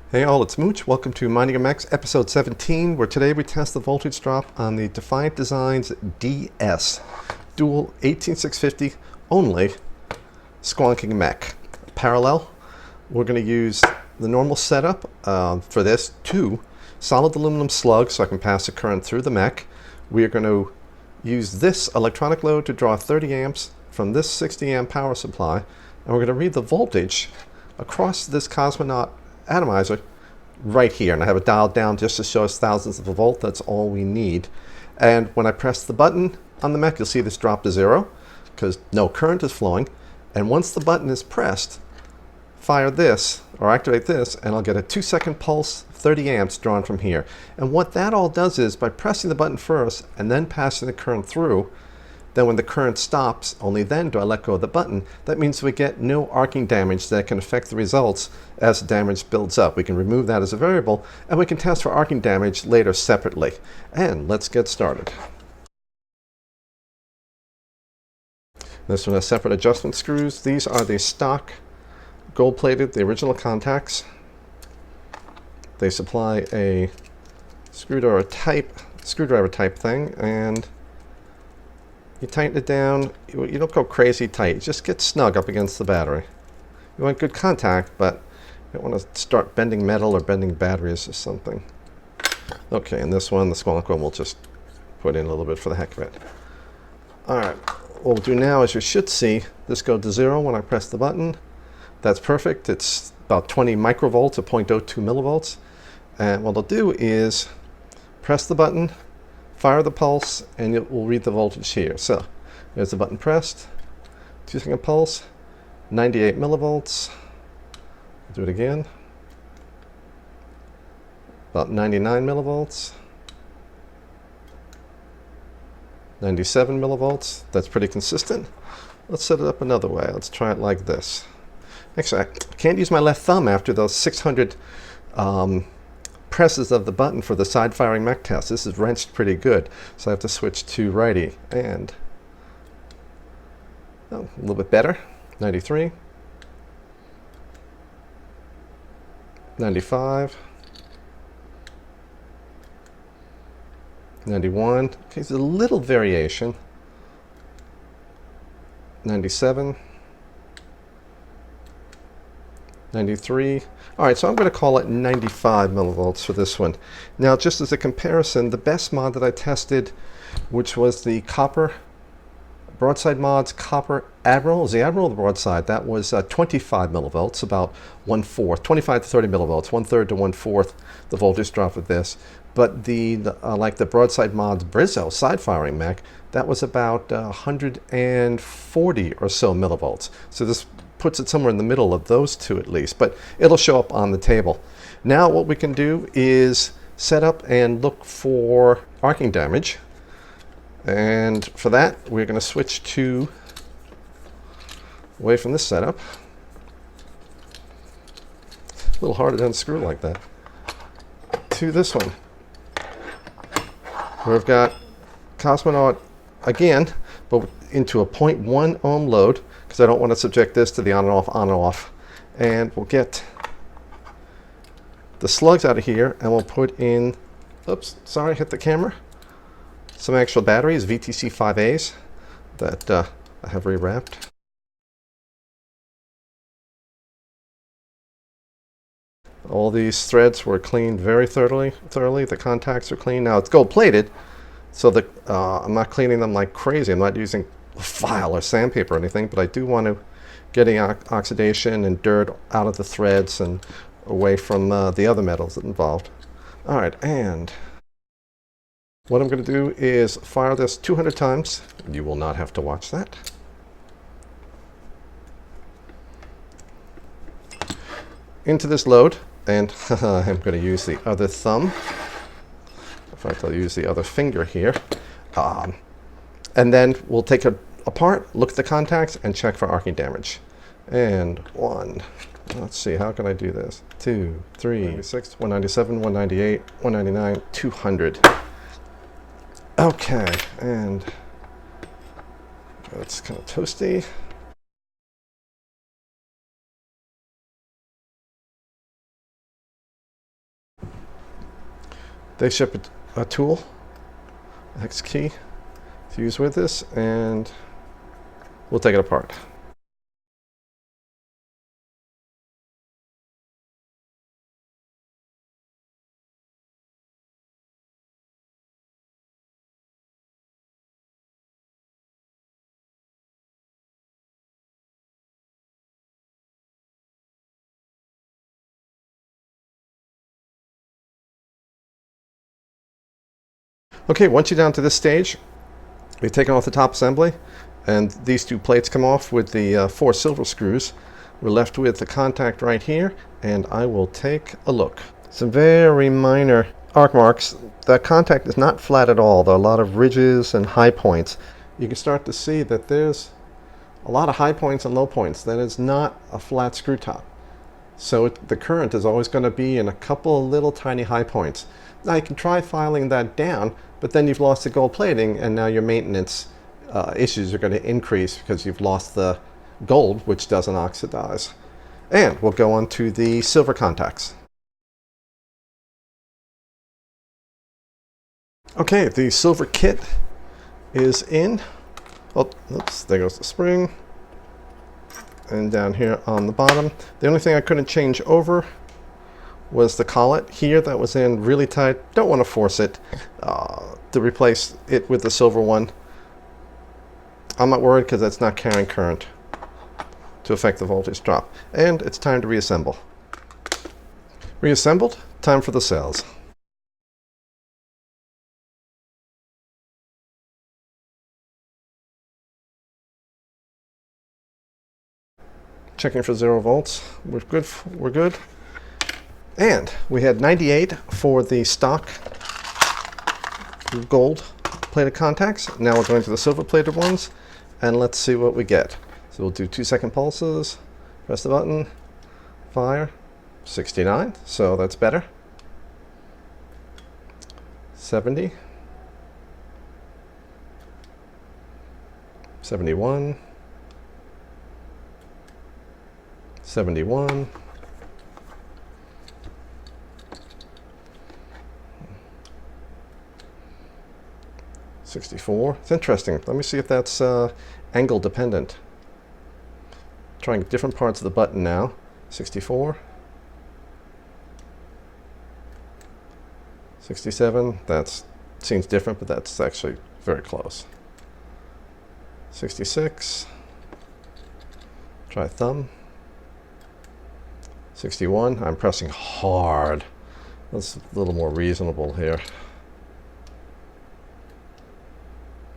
Hey all, it's Mooch. Welcome to Mining Mechs episode 17, where today we test the voltage drop on the Defiant Designs DS dual 18650 only squonking mech. Parallel, we're going to use the normal setup for this, two solid aluminum slugs so I can pass the current through the mech. We are going to use this electronic load to draw 30 amps from this 60 amp power supply, and we're going to read the voltage across this cosmonaut atomizer right here, and I have it dialed down just to show us thousands of a volt. That's all we need. And when I press the button on the mech, you'll see this drop to 0 because no current is flowing. And once the button is pressed, fire this or activate this and I'll get a 2-second pulse, 30 amps drawn from here. And what that all does is, by pressing the button first and then passing the current through, then when the current stops, only then do I let go of the button. That means we get no arcing damage that can affect the results as the damage builds up. We can remove that as a variable, and we can test for arcing damage later separately. And let's get started. This one has separate adjustment screws. These are the stock gold-plated, the original contacts. They supply a screwdriver type thing, and you tighten it down. You don't go crazy tight. You just get snug up against the battery. You want good contact, but you don't want to start bending metal or bending batteries or something. Okay, and this one, the squonk one, we'll just put in a little bit for the heck of it. Alright, what we'll do now is you should see this go to 0 when I press the button. That's perfect. It's about 20 microvolts or 0.02 millivolts. And what I'll do is press the button, fire the pulse, and it will read the voltage here. So there's the button pressed, 2-second pulse, 98 millivolts. Do it again, about 99 millivolts, 97 millivolts. That's pretty consistent. Let's set it up another way. Let's try it like this. Actually, I can't use my left thumb after those 600 presses of the button for the side firing mech test. This is wrenched pretty good, so I have to switch to righty. And a little bit better. 93, 95, 91. Okay, there's a little variation. 97, 93. All right, so I'm going to call it 95 millivolts for this one. Now, just as a comparison, the best mod that I tested, which was the copper broadside mods, copper Admiral, is the Admiral of the broadside. That was 25 millivolts, about 1/4, 25 to 30 millivolts, 1/3 to 1/4 the voltage drop of this. But like the broadside mods Brizzo side firing mech, that was about 140 or so millivolts. So this puts it somewhere in the middle of those two at least, but it'll show up on the table. Now what we can do is set up and look for arcing damage. And for that, we're going to switch to, away from this setup. A little harder to unscrew like that. To this one, where we've got Cosmonaut again, but into a 0.1 ohm load, because I don't want to subject this to the on and off. And we'll get the slugs out of here, and we'll put in, oops, sorry, hit the camera, some actual batteries, VTC 5As, that I have rewrapped. All these threads were cleaned very thoroughly. The contacts are clean. Now it's gold plated, so that I'm not cleaning them like crazy. I'm not using a file or sandpaper or anything, but I do want to get any oxidation and dirt out of the threads and away from the other metals involved. All right, and what I'm going to do is fire this 200 times. You will not have to watch that. Into this load, and I'm going to use the other thumb. In fact, I'll use the other finger here. And then we'll take it apart, look at the contacts, and check for arcing damage. And 1, let's see, how can I do this? 2, 3, 196, 197, 198, 199, 200. Okay, and it's kind of toasty. They ship a tool, a hex key, to use with this, and we'll take it apart. Okay, once you're down to this stage, we've taken off the top assembly, and these two plates come off with the 4 silver screws. We're left with the contact right here, and I will take a look. Some very minor arc marks. The contact is not flat at all. There are a lot of ridges and high points. You can start to see that there's a lot of high points and low points. That is not a flat screw top. So the current is always going to be in a couple of little tiny high points. Now you can try filing that down, but then you've lost the gold plating, and now your maintenance issues are going to increase because you've lost the gold, which doesn't oxidize. And we'll go on to the silver contacts. Okay, the silver kit is in. Oh, oops, there goes the spring. And down here on the bottom, the only thing I couldn't change over was the collet here. That was in really tight. Don't want to force it to replace it with the silver one. I'm not worried because that's not carrying current to affect the voltage drop. And it's time to reassemble. Reassembled, time for the cells. Checking for 0 volts. We're good. We're good. And we had 98 for the stock gold plated contacts. Now we're going to the silver plated ones, and let's see what we get. So we'll do 2-second pulses. Press the button. Fire. 69. So that's better. 70. 71. 71. 64. It's interesting. Let me see if that's angle dependent. Trying different parts of the button now. 64. 67. That seems different, but that's actually very close. 66. Try thumb. 61. I'm pressing hard. That's a little more reasonable here.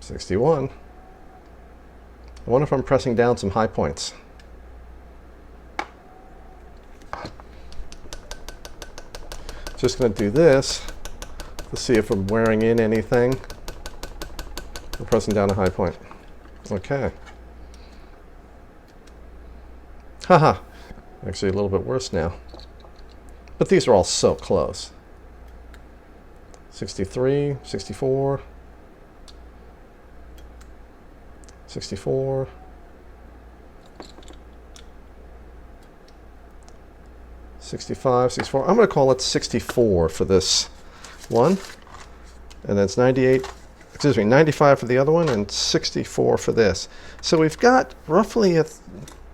61. I wonder if I'm pressing down some high points. Just going to do this to see if I'm wearing in anything. I'm pressing down a high point. Okay. Haha. Actually a little bit worse now. But these are all so close. 63, 64, 64, 65, 64. I'm going to call it 64 for this one. And that's 98, excuse me, 95 for the other one and 64 for this. So we've got roughly a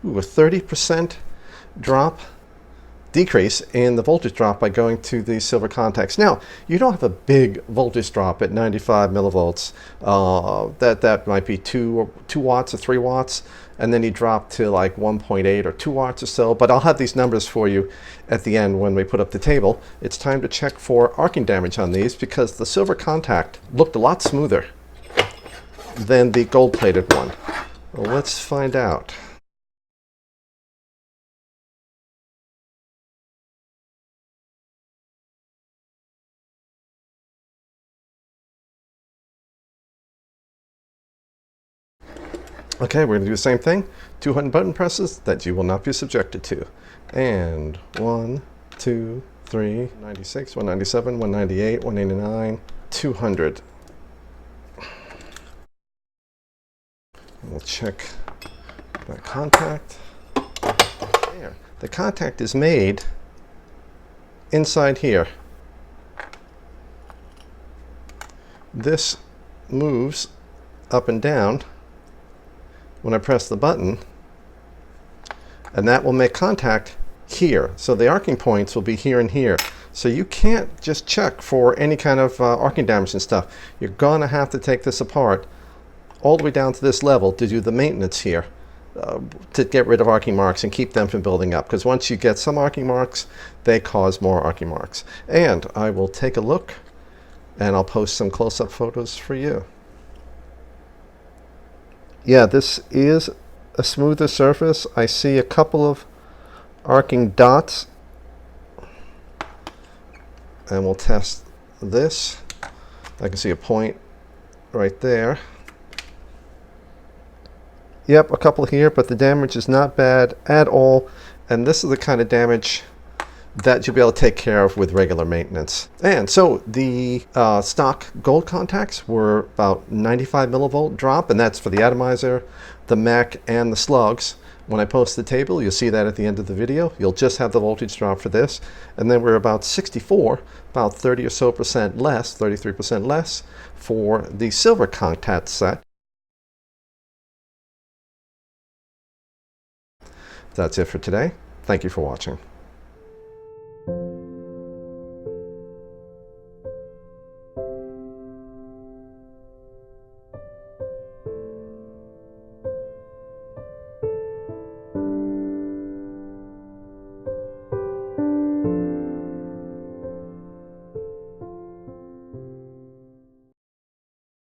30% drop, decrease in the voltage drop by going to the silver contacts. Now, you don't have a big voltage drop at 95 millivolts. That might be 2 watts or 3 watts, and then you drop to like 1.8 or 2 watts or so. But I'll have these numbers for you at the end when we put up the table. It's time to check for arcing damage on these because the silver contact looked a lot smoother than the gold-plated one. Well, let's find out. Okay, we're going to do the same thing. 200 button presses that you will not be subjected to. And 1, 2, 3, 96, 197, 198, 189, 200. We'll check that contact. There. The contact is made inside here. this moves up and down when I press the button, and that will make contact here. So the arcing points will be here and here. So you can't just check for any kind of arcing damage and stuff. You're going to have to take this apart all the way down to this level to do the maintenance here, to get rid of arcing marks and keep them from building up. Because once you get some arcing marks, they cause more arcing marks. And I will take a look, and I'll post some close-up photos for you. Yeah, this is a smoother surface. I see a couple of arcing dots, and we'll test this. I can see a point right there. Yep, a couple here, but the damage is not bad at all, and this is the kind of damage that you'll be able to take care of with regular maintenance. And so the stock gold contacts were about 95 millivolt drop, and that's for the atomizer, the mech, and the slugs. When I post the table, you'll see that at the end of the video. You'll just have the voltage drop for this. And then we're about 64, about 30 or so percent less, 33% less for the silver contact set. That's it for today. Thank you for watching.